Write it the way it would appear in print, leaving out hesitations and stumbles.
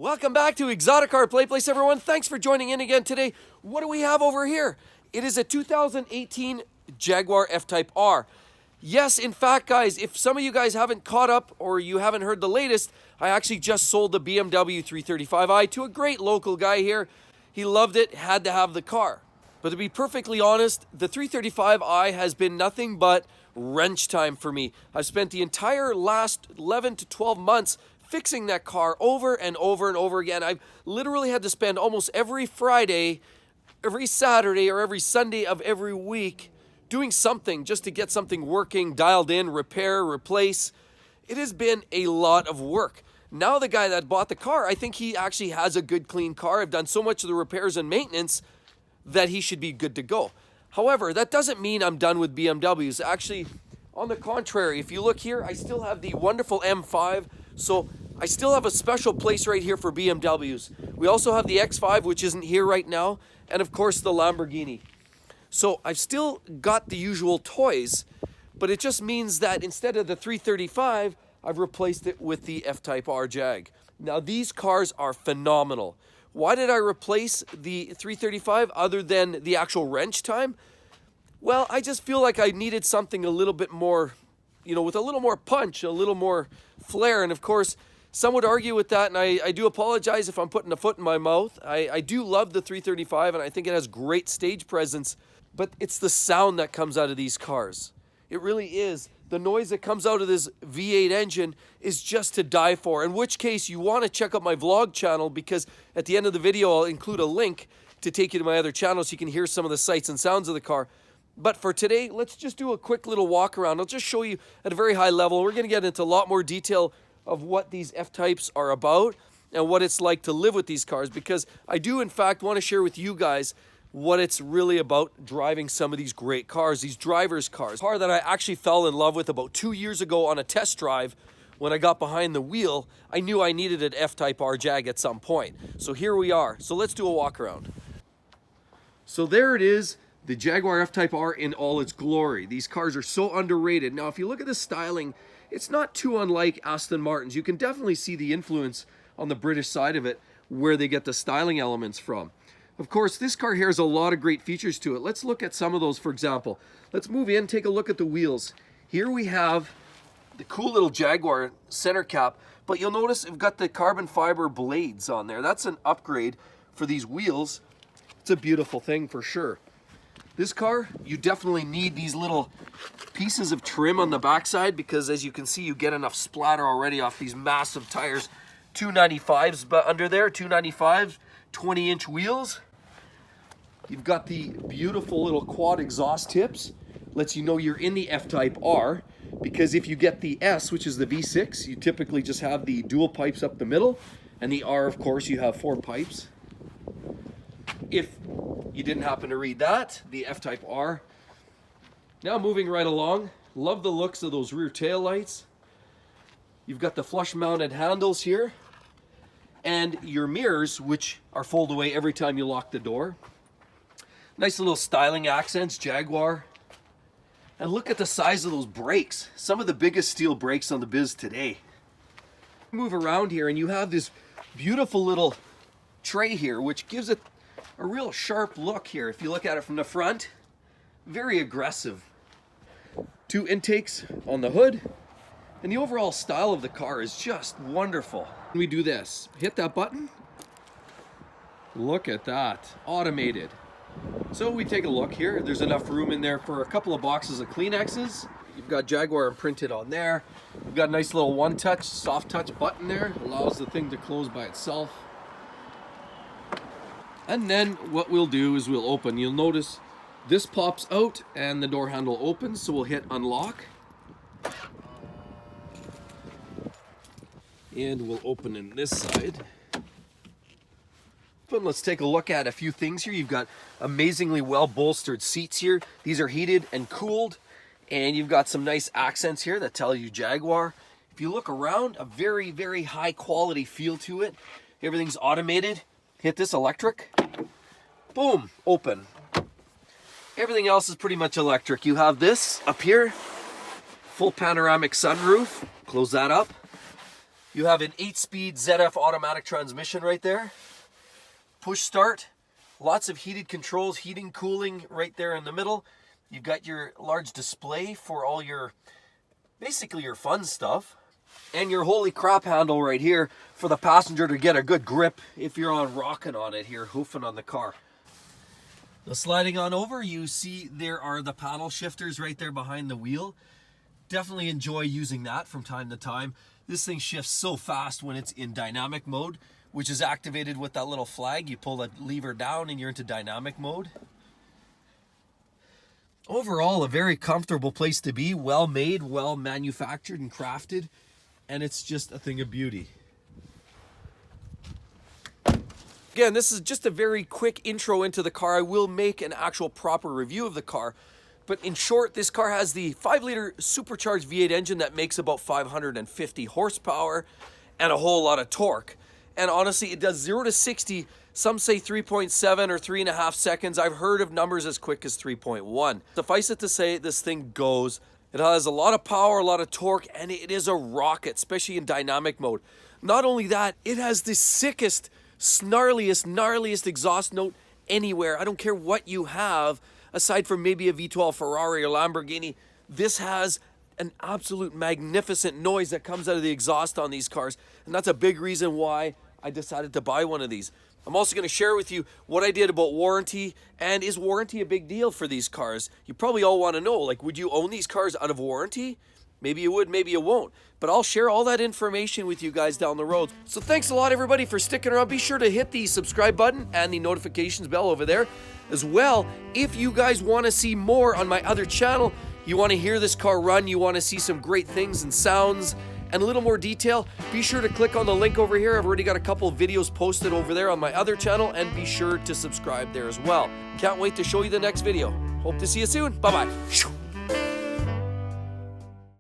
Welcome back to Exotic Car Play Place, everyone. Thanks for joining in again today. What do we have over here? It is a 2018 Jaguar F-Type R. Yes, in fact, guys, if some of you guys haven't caught up or you haven't heard the latest, I actually just sold the BMW 335i to a great local guy here. He loved it, had to have the car. But to be perfectly honest, the 335i has been nothing but wrench time for me. I've spent the entire last 11 to 12 months fixing that car over and over and over again. I've literally had to spend almost every Friday, every Saturday, or every Sunday of every week doing something just to get something working, dialed in, repair, replace. It has been a lot of work. Now the guy that bought the car, I think he actually has a good, clean car. I've done so much of the repairs and maintenance that he should be good to go. However, that doesn't mean I'm done with BMWs. Actually, on the contrary, if you look here, I still have the wonderful M5, so I still have a special place right here for BMWs. We also have the X5, which isn't here right now, and of course the Lamborghini. So I've still got the usual toys, but it just means that instead of the 335, I've replaced it with the F-Type R Jag. Now these cars are phenomenal. Why did I replace the 335 other than the actual wrench time? Well, I just feel like I needed something a little bit more, with a little more punch, a little more flair. And of course, some would argue with that, and I do apologize if I'm putting a foot in my mouth. I do love the 335, and I think it has great stage presence, but it's the sound that comes out of these cars. It really is. The noise that comes out of this V8 engine is just to die for, in which case you want to check out my vlog channel, because at the end of the video I'll include a link to take you to my other channel so you can hear some of the sights and sounds of the car. But for today, let's just do a quick little walk around. I'll just show you at a very high level. We're going to get into a lot more detail of what these F-Types are about and what it's like to live with these cars, because I do in fact want to share with you guys what it's really about driving some of these great cars, these driver's cars. A car that I actually fell in love with about 2 years ago on a test drive. When I got behind the wheel, I knew I needed an F-Type R Jag at some point. So here we are. So let's do a walk around. So there it is, the Jaguar F-Type R in all its glory. These cars are so underrated. Now, if you look at the styling, it's not too unlike Aston Martin's. You can definitely see the influence on the British side of it, where they get the styling elements from. Of course, this car here has a lot of great features to it. Let's look at some of those, for example. Let's move in, take a look at the wheels. Here we have the cool little Jaguar center cap, but you'll notice we've got the carbon fiber blades on there. That's an upgrade for these wheels. It's a beautiful thing for sure. This car, you definitely need these little pieces of trim on the backside, because as you can see, you get enough splatter already off these massive tires. 295s but under there, 295s, 20-inch wheels. You've got the beautiful little quad exhaust tips. Lets you know you're in the F-Type R, because if you get the S, which is the V6, you typically just have the dual pipes up the middle, and the R, of course, you have 4 pipes. If you didn't happen to read that, the F-Type R. Now moving right along, love the looks of those rear tail lights. You've got the flush mounted handles here, and your mirrors, which are fold away every time you lock the door. Nice little styling accents, Jaguar. And look at the size of those brakes. Some of the biggest steel brakes on the biz today. Move around here and you have this beautiful little tray here, which gives it a real sharp look here. If you look at it from the front, very aggressive. 2 intakes on the hood, and the overall style of the car is just wonderful. We do this, hit that button. Look at that, automated. So we take a look here. There's enough room in there for a couple of boxes of Kleenexes. You've got Jaguar imprinted on there. You've got a nice little one-touch, soft-touch button there. Allows the thing to close by itself. And then what we'll do is we'll open. You'll notice this pops out and the door handle opens, so we'll hit unlock. And we'll open in this side. But let's take a look at a few things here. You've got amazingly well bolstered seats here. These are heated and cooled, and you've got some nice accents here that tell you Jaguar. If you look around, a very, very high quality feel to it. Everything's automated. Hit this electric. Boom, open. Everything else is pretty much electric. You have this up here, full panoramic sunroof. Close that up. You have an 8-speed ZF automatic transmission right there. Push start. Lots of heated controls, heating, cooling right there in the middle. You've got your large display for all your, basically your fun stuff. And your holy crap handle right here for the passenger to get a good grip if you're on rocking on it here, hoofing on the car. Now sliding on over, you see there are the paddle shifters right there behind the wheel. Definitely enjoy using that from time to time. This thing shifts so fast when it's in dynamic mode, which is activated with that little flag. You pull that lever down and you're into dynamic mode. Overall, a very comfortable place to be, well made, well manufactured and crafted, and it's just a thing of beauty. Again, this is just a very quick intro into the car. I will make an actual proper review of the car. But in short, this car has the 5-liter supercharged V8 engine that makes about 550 horsepower and a whole lot of torque. And honestly, it does 0 to 60, some say 3.7 or 3.5 seconds. I've heard of numbers as quick as 3.1. Suffice it to say, this thing goes. It has a lot of power, a lot of torque, and it is a rocket, especially in dynamic mode. Not only that, it has the sickest, gnarliest exhaust note anywhere. I don't care what you have, aside from maybe a V12 Ferrari or Lamborghini. This has an absolute magnificent noise that comes out of the exhaust on these cars, and that's a big reason why I decided to buy one of these. I'm also going to share with you what I did about warranty, and is warranty a big deal for these cars? You probably all want to know, like, would you own these cars out of warranty? Maybe you would, maybe you won't. But I'll share all that information with you guys down the road. So thanks a lot, everybody, for sticking around. Be sure to hit the subscribe button and the notifications bell over there. As well, if you guys want to see more on my other channel, you want to hear this car run, you want to see some great things and sounds, and a little more detail, be sure to click on the link over here. I've already got a couple of videos posted over there on my other channel, and be sure to subscribe there as well. Can't wait to show you the next video. Hope to see you soon. Bye-bye.